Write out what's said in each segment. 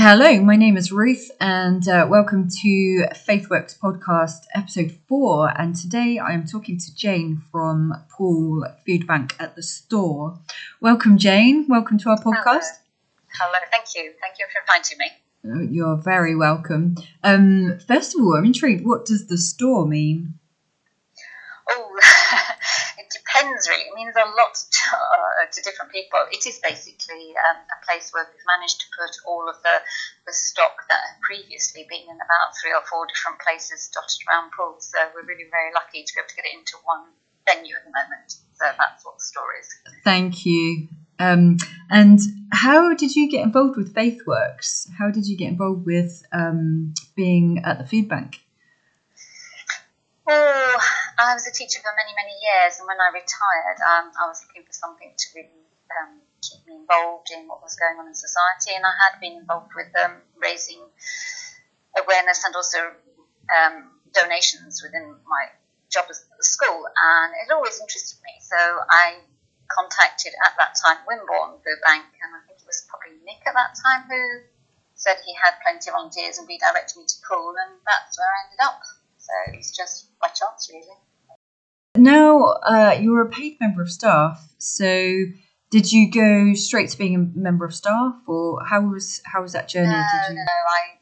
Hello, my name is Ruth, and welcome to Faithworks podcast episode 4. And today I am talking to Jane from Poole Food Bank at the store. Welcome, Jane. Welcome to our podcast. Hello. Thank you. Thank you for inviting me. You're very welcome. First of all, I'm intrigued. What does the store mean? Oh, it depends really. It means a lot to different people. It is basically a place where we've managed to put all of the stock that had previously been in about 3 or 4 different places dotted around Poole. So we're really very lucky to be able to get it into one venue at the moment. So that's what the store is. Thank you. And how did you get involved with Faithworks? How did you get involved with being at the food bank? Oh, I was a teacher for many, many years, and when I retired, I was looking for something to really keep me involved in what was going on in society, and I had been involved with raising awareness and also donations within my job at the school, and it always interested me. So I contacted, at that time, Wimborne Food Bank, and I think it was probably Nick at that time who said he had plenty of volunteers and redirected me to Poole, and that's where I ended up. So it was just by chance, really. Now, you're a paid member of staff, so did you go straight to being a member of staff, or how was that journey? No, I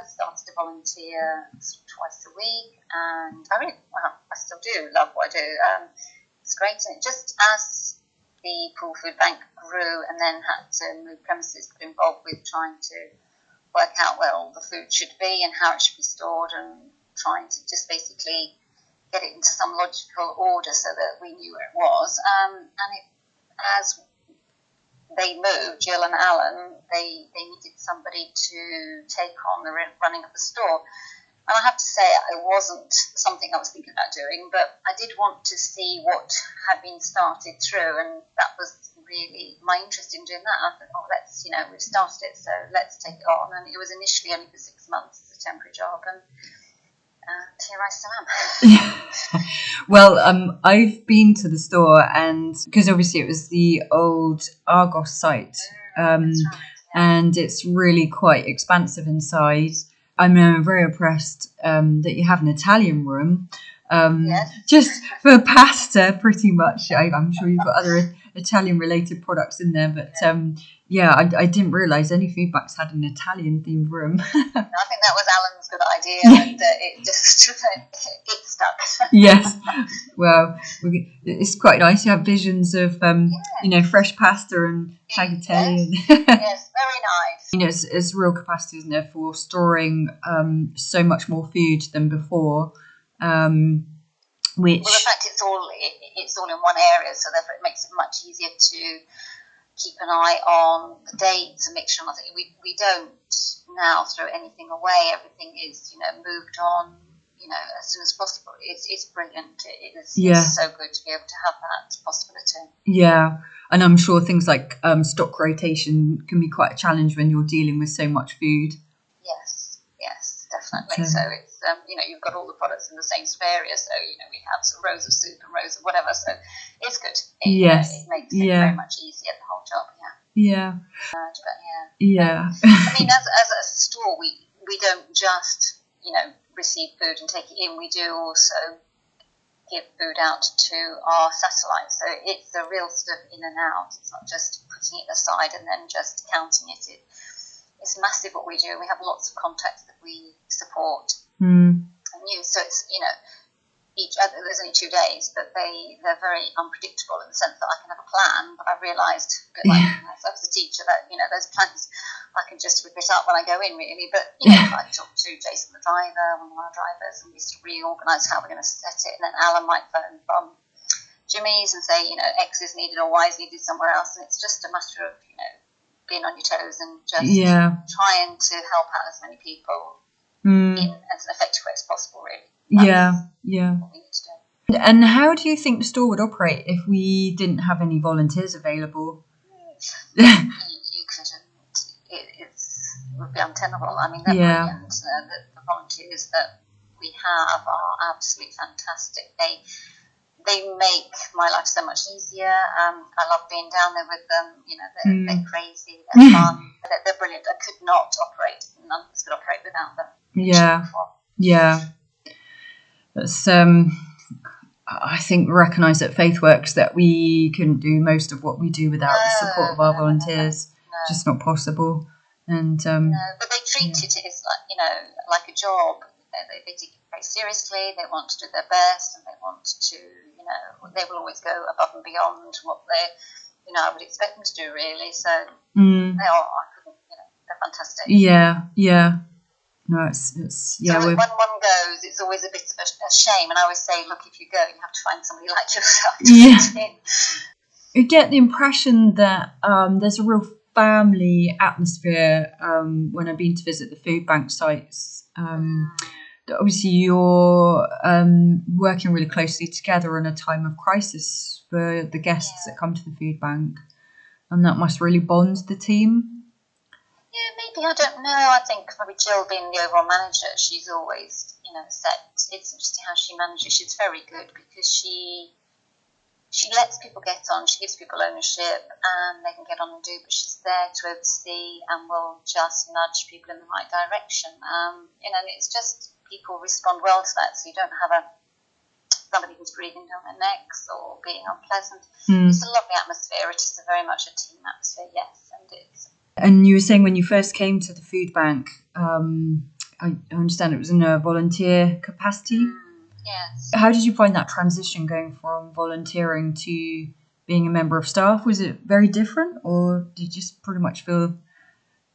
started to volunteer twice a week, and I still do love what I do. It's great, and just as the Poole Food Bank grew and then had to move premises, got involved with trying to work out where all the food should be and how it should be stored, and trying to just basically get it into some logical order so that we knew where it was. As they moved, Jill and Alan, they needed somebody to take on the running of the store. And I have to say, it wasn't something I was thinking about doing, but I did want to see what had been started through, and that was really my interest in doing that. I thought, we've started it, so let's take it on. And it was initially only for 6 months as a temporary job, and here I still am. Well, I've been to the store, and because obviously it was the old Argos site, That's right, yeah. and it's really quite expansive inside. I'm very impressed that you have an Italian room, Yes. just for pasta, pretty much. I'm sure you've got other Italian-related products in there, but I didn't realise any food banks had an Italian-themed room. I think that was Alan's good idea, and it just it stuck. Yes, well, it's quite nice. You have visions of fresh pasta and tagliatelle. Yes, very nice. It's real capacity, isn't there, for storing so much more food than before. Well, in fact, it's all in one area, so therefore it makes it much easier to keep an eye on the dates and make sure nothing. We don't now throw anything away. Everything is moved on as soon as possible. It's brilliant. It's so good to be able to have that possibility. Yeah, and I'm sure things like stock rotation can be quite a challenge when you're dealing with so much food. Yes, definitely. So it's you've got all the products in the same area, so we have some rows of soup and rows of whatever, so it's good. It makes it very much easier, the whole job. Yeah. I mean, as a store, we don't just receive food and take it in. We do also give food out to our satellites, so it's the real stuff in and out. It's not just putting it aside and then just counting it. It's massive what we do. We have lots of contacts that we support and use. So it's there's only 2 days, but they're very unpredictable in the sense that I can have a plan, but I realised, as I was a teacher, that those plans I can just whip it up when I go in, really. But I talked to Jason, the driver, one of our drivers, and we sort of reorganise how we're going to set it. And then Alan might phone from Jimmy's and say X is needed or Y is needed somewhere else, and it's just a matter of being on your toes and just trying to help out as many people in as an effective way as possible, really. That's what we need to do. And how do you think the store would operate if we didn't have any volunteers available? You couldn't. It would be untenable. I mean, they're brilliant. The volunteers that we have are absolutely fantastic. They make my life so much easier. I love being down there with them. They're crazy, they're fun, they're brilliant. I could not operate. None of us could operate without them. Yeah. That's I think recognise at Faithworks that we couldn't do most of what we do without the support of our volunteers. No. Just not possible. And but they treated it as like a job. They take it very seriously. They want to do their best, and they want to, they will always go above and beyond what I would expect them to do, really. So they are, they're fantastic. Yeah. No, it's So when one goes, it's always a bit of a shame. And I always say, look, if you go, you have to find somebody like yourself to fit in. You get the impression that there's a real family atmosphere when I've been to visit the food bank sites. Obviously, you're working really closely together in a time of crisis for the guests that come to the food bank, and that must really bond the team. Yeah, maybe, I don't know. I think probably Jill, being the overall manager, she's always, set. It's interesting how she manages. She's very good because she lets people get on. She gives people ownership and they can get on and do, but she's there to oversee and will just nudge people in the right direction. And it's just people respond well to that. So you don't have somebody who's breathing down their necks or being unpleasant. It's a lovely atmosphere. It is very much a team atmosphere, yes, and it's. And you were saying when you first came to the food bank, I understand it was in a volunteer capacity. Yes. How did you find that transition going from volunteering to being a member of staff? Was it very different, or did you just pretty much feel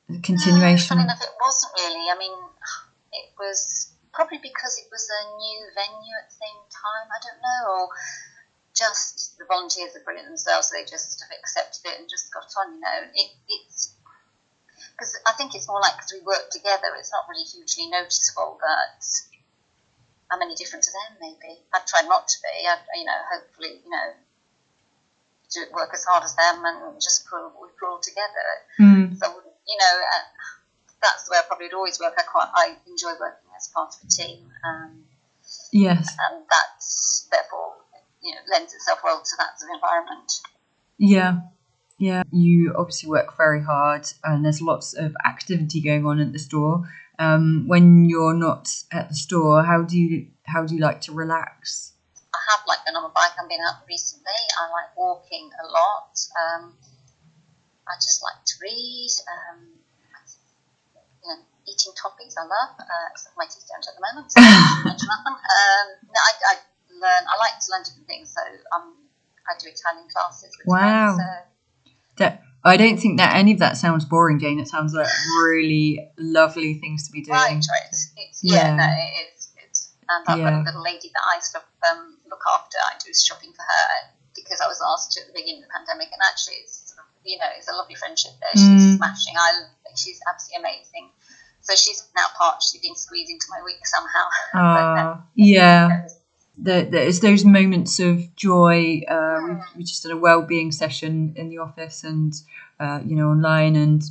the continuation? Funny enough, it wasn't really. I mean, it was probably because it was a new venue at the same time. I don't know, or just the volunteers are brilliant themselves. So they just sort of accepted it and just got on. It's. Because I think it's more like because we work together, it's not really hugely noticeable that I'm any different to them, maybe. I've tried not to be. Hopefully, work as hard as them and just we pull together. So, that's the way I probably would always work. I enjoy working as part of a team. Yes. And that's, therefore, lends itself well to that sort of environment. Yeah. You obviously work very hard and there's lots of activity going on at the store. When you're not at the store, how do you like to relax? I have been on a bike. I've been out recently. I like walking a lot. I just like to read. Eating toppings I love. Except my teeth don't at the moment, so I mention that one. I learn. I like to learn different things. So I do Italian classes with wow. friends. I don't think that any of that sounds boring, Jane. It sounds like really lovely things to be doing. Right. It is. Good. And I've got a little lady that I sort of look after. I do shopping for her because I was asked to at the beginning of the pandemic, and actually it's sort of, it's a lovely friendship there. She's smashing. She's absolutely amazing. So she's now partially been squeezed into my week somehow. Yeah. There's those moments of joy. We just did a well-being session in the office and online and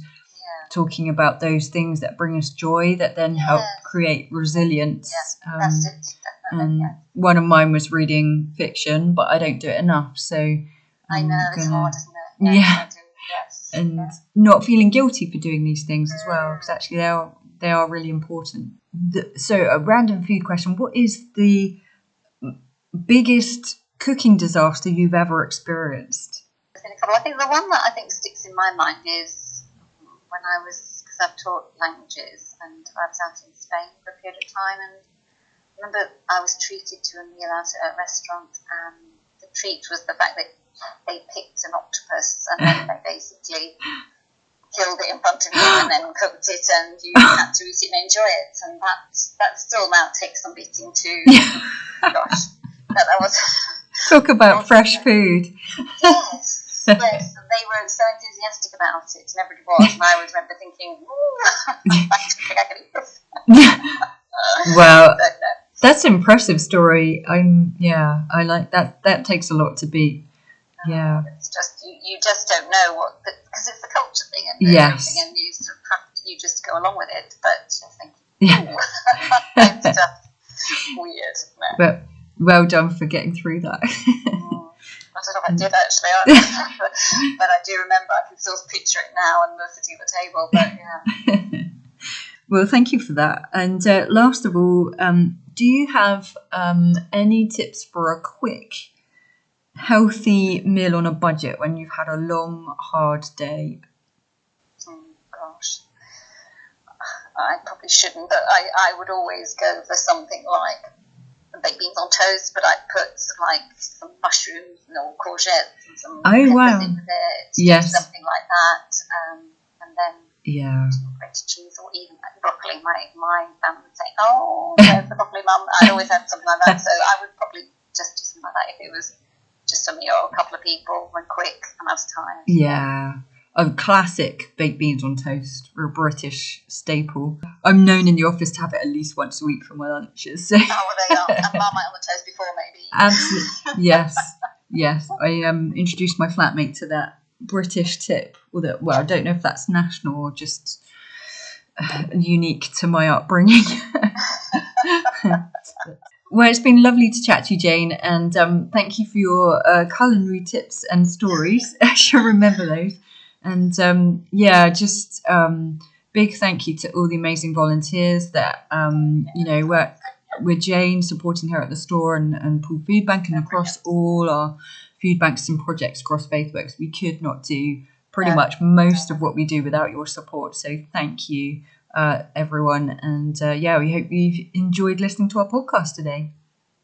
talking about those things that bring us joy that then help create resilience. That's it, definitely. And one of mine was reading fiction, but I don't do it enough. So I know it's hard, isn't it? Yes. And not feeling guilty for doing these things as well, because actually they are really important. So a random food question: what is the biggest cooking disaster you've ever experienced? There's been a couple. I think the one that I think sticks in my mind is when because I've taught languages and I was out in Spain for a period of time, and I remember I was treated to a meal out at a restaurant, and the treat was the fact that they picked an octopus and then they basically killed it in front of you and then cooked it, and you had to eat it and enjoy it, and that still now takes some beating too. Gosh. That was talk about fresh food. Yes, and they were so enthusiastic about it, and everybody was, and I always remember thinking, I don't think I can eat this. Well, that's an impressive story. I like that. That takes a lot to beat. Yeah, it's just you just don't know because it's the culture thing and everything, and you sort of you just go along with it, but you're thinking, that's just weird, isn't it? But well done for getting through that. I don't know if I did actually, but I do remember. I can still picture it now, and we're sitting at the table. But yeah. Well, thank you for that. And last of all, do you have any tips for a quick, healthy meal on a budget when you've had a long, hard day? Gosh, I probably shouldn't, but I would always go for something like baked beans on toast, but I'd put like some mushrooms or courgettes and some peppers in it. Yes. Something like that, and then grated cheese or even like broccoli. My family would say, "Oh, there's the broccoli, mum." I'd always had something like that, so I would probably just do something like that if it was just for me or a couple of people when quick and I was tired. Yeah. A classic baked beans on toast, or a British staple. I'm known in the office to have it at least once a week for my lunches. So. Oh, well, they are. And Marmite on the toast before, maybe. Absolutely. Yes. I introduced my flatmate to that British tip. I don't know if that's national or just unique to my upbringing. Well, it's been lovely to chat to you, Jane, and thank you for your culinary tips and stories. I shall remember those. And just big thank you to all the amazing volunteers that work with Jane, supporting her at the store and Poole Food Bank and across all our food banks and projects across Faithworks. We could not do pretty much most of what we do without your support. So thank you, everyone. And we hope you've enjoyed listening to our podcast today.